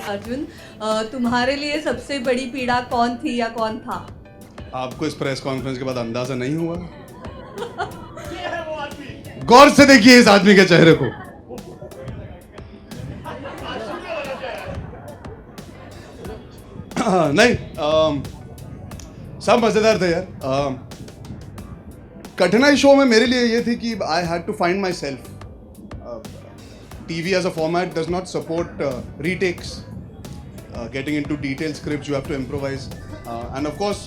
अर्जुन, तुम्हारे लिए सबसे बड़ी पीड़ा कौन थी या कौन था? आपको इस प्रेस कॉन्फ्रेंस के बाद अंदाजा नहीं हुआ? गौर से देखिए इस आदमी के चेहरे को। नहीं, सब मजेदार थे यार। कठिनाई शो में मेरे लिए ये थी कि I had to find myself. TV as a format does not support retakes, getting into detailed scripts, you have to improvise, and of course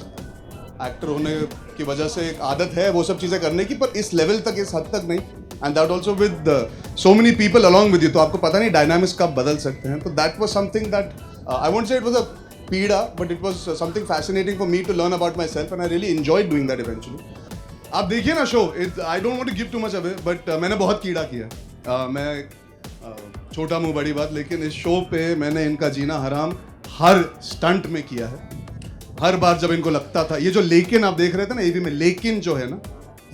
actor होने की वजह से एक आदत है वो सब चीज़ें करने की, पर इस लेवल तक, इस हद तक नहीं, and that also with so many people along with you, तो आपको पता नहीं डायनामिक्स कब बदल सकते हैं। तो that was something that I won't say it was a पीड़ा, but it was something fascinating for me to learn about myself, and I really enjoyed doing that eventually. आप देखिए ना show, I don't want to give too much away, बट मैंने बहुत कीड़ा किया। मैं छोटा मुंह बड़ी बात, लेकिन इस शो पे मैंने इनका जीना हराम हर स्टंट में किया है। हर बार जब इनको लगता था, ये जो लेकिन आप देख रहे थे ना एवी में, लेकिन जो है ना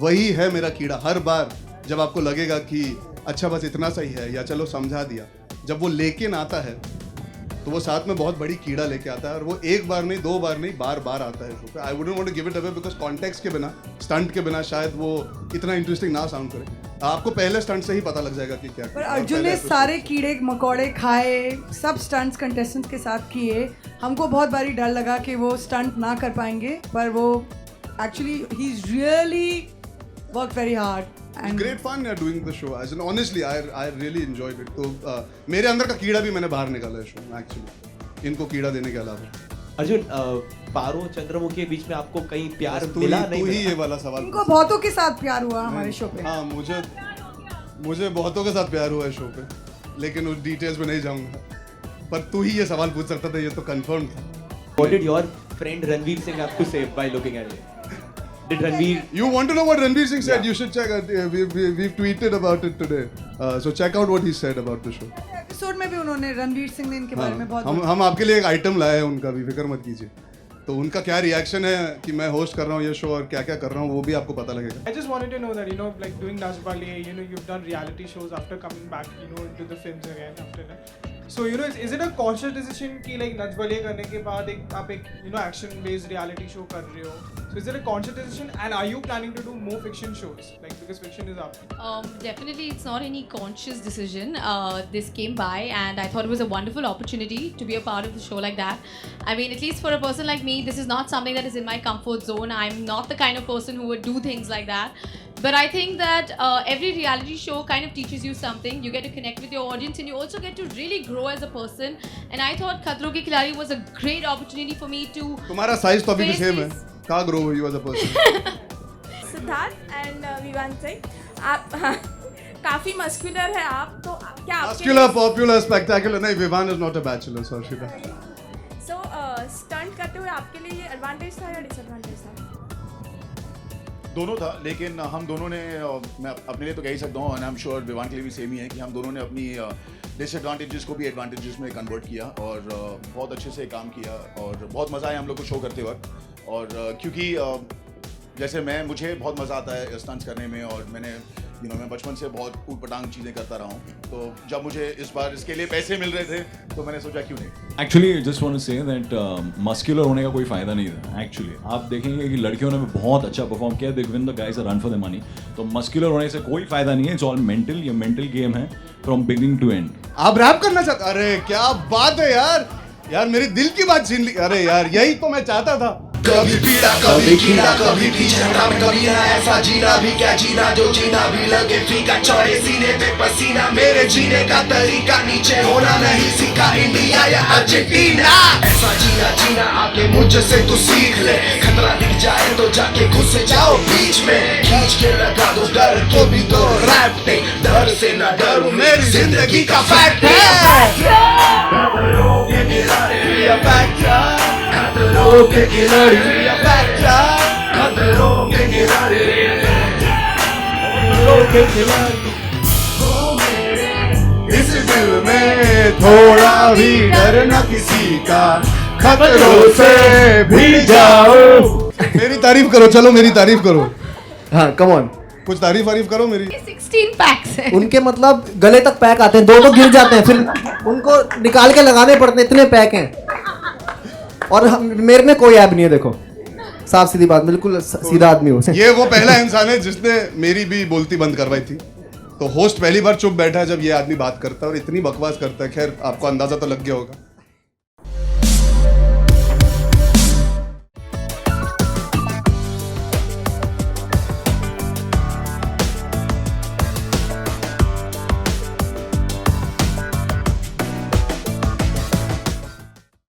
वही है मेरा कीड़ा। हर बार जब आपको लगेगा कि अच्छा बस इतना सही है या चलो समझा दिया, जब वो लेकिन आता है तो वो साथ में बहुत बड़ी कीड़ा लेके आता है, और वो एक बार नहीं, दो बार नहीं, बार बार आता है शो पे। I wouldn't want to give it away because context के बिना, स्टंट के बिना शायद वो इतना इंटरेस्टिंग ना साउंड करे। आपको पहले स्टंट से ही पता लग जाएगा कि क्या। पर अर्जुन ने सारे कीड़े मकोड़े खाए, सब स्टंट्स कंटेस्टेंट्स के साथ किए। हमको बहुत बारी डर लगा कि वो स्टंट ना कर पाएंगे, पर वो actually he is really work very hard and great fun yeah, doing the show. As in, honestly, I really enjoyed it. तो मेरे अंदर का कीड़ा भी मैंने बाहर निकाला है शो में एक्चुअली, इनको कीड़ा देने के अलावा। अर्जुन, पारो चंद्रमुखी के बीच में आपको कहीं प्यार मिला नहीं? तू ही ये वाला सवाल। इनको बहुतों के साथ प्यार हुआ हमारे शो पे। हाँ, मुझे बहुतों के साथ प्यार हुआ है शो पे, लेकिन उस डिटेल्स में नहीं जाऊंगा। पर तू ही ये सवाल पूछ सकता था, ये तो कंफर्म था। What did your friend Ranveer Singh have to say by looking at it? Did Ranveer? You want to know what Ranveer Singh said? Yeah. You should check out. We've tweeted about it today. So check out what he said about the show. Episode में भी उन्होंने रणवीर सिंह ने इनके बारे में बहुत हम आपके लिए एक आइटम लाए हैं उनका भी, फिक्र मत कीजिए। तो उनका क्या रिएक्शन है कि मैं होस्ट कर रहा हूँ ये शो और क्या क्या कर रहा हूँ, वो भी आपको पता लगेगा। I just wanted to know that, like doing Naach Baliye, you've done reality shows after coming back, into the films again after that. So, is it a conscious decision कि like Naach Baliye करने के बाद आप एक action based reality show कर रहे हो? So, is it a conscious decision, and are you planning to do more fiction shows, like because fiction is up? Definitely, it's not any conscious decision. This came by, and I thought it was a wonderful opportunity to be a part of the show like that. I mean, at least for a person like me, this is not something that is in my comfort zone. I'm not the kind of person who would do things like that. But I think that every reality show kind of teaches you something. You get to connect with your audience, and you also get to really grow as a person. And I thought Khatron Ke Khiladi was a great opportunity for me to. तुम्हारा size तो अभी भी same है। कहाँ grow हुई as a person? Siddharth and Vivaan Singh, आप काफी muscular है आप, तो क्या Muscular, popular, spectacular. नहीं, Vivaan is not a bachelor, so she does. So stunt करते हुए आपके लिए ये एडवांटेज था या डिसएडवांटेज था? दोनों था, लेकिन हम दोनों ने, मैं अपने लिए तो कह ही सकता हूँ, and I am sure Vivaan के लिए भी सेम ही है, कि हम दोनों ने अपनी डिसएडवांटेजेस को भी एडवांटेजेस में कन्वर्ट किया और बहुत अच्छे से काम किया, और बहुत मज़ा आया हम लोग को शो करते वक्त। और क्योंकि जैसे मुझे बहुत मज़ा आता है स्टंट्स करने में, और मैं बचपन से बहुत ऊटपटांग चीज़ें करता रहा हूँ, तो जब मुझे इस बार इसके लिए पैसे मिल रहे थे तो मैंने सोचा क्यों नहीं। Actually just want to say that muscular होने का कोई फ़ायदा नहीं था। एक्चुअली आप देखेंगे कि लड़कियों ने भी बहुत अच्छा परफॉर्म किया, they win the guys run for the money. तो मस्कुलर होने से कोई फ़ायदा नहीं है, इट्स ऑल मेंटल। ये मेंटल गेम है फ्रॉम बिगिनिंग टू एंड। आप रैप करना चाहते? अरे क्या बात है यार मेरी दिल की बात छीन ली। अरे यार, यही तो मैं चाहता था। कभी पीड़ा कभी कीड़ा कभी भी झगड़ा में कभी ना ऐसा जीना भी क्या जीना जो जीना भी लगे फीका, चौड़े सीने पे पसीना, मेरे जीने का तरीका नीचे होना नहीं सीखा, इंडिया या अर्जेंटीना। ऐसा जीना आके मुझसे तू सीख ले, खतरा दिख जाए तो जाके घुस जाओ बीच में, खींच के लगा दो डर को भी तो रैप पे, डर से ना डरो मेरी जिंदगी का फैक्ट है। खतरों के खिलाड़ी, खतरों के खिलाड़ी, इस दिल में थोड़ा भी डर न किसी का, खतरों से भी जाओ। मेरी तारीफ करो, चलो मेरी तारीफ करो। हाँ कम ऑन। कुछ तारीफ वारीफ करो मेरी। 16 packs है। उनके मतलब गले तक पैक आते हैं, दो गिर जाते हैं, फिर उनको निकाल के लगाने पड़ते हैं, इतने पैक हैं। और मेरे में कोई ऐप नहीं है, देखो साफ सीधी बात, बिल्कुल सीधा आदमी हो। ये वो पहला इंसान है जिसने मेरी भी बोलती बंद करवाई थी। तो होस्ट पहली बार चुप बैठा है जब ये आदमी बात करता है और इतनी बकवास करता है। खैर आपको अंदाजा तो लग गया होगा।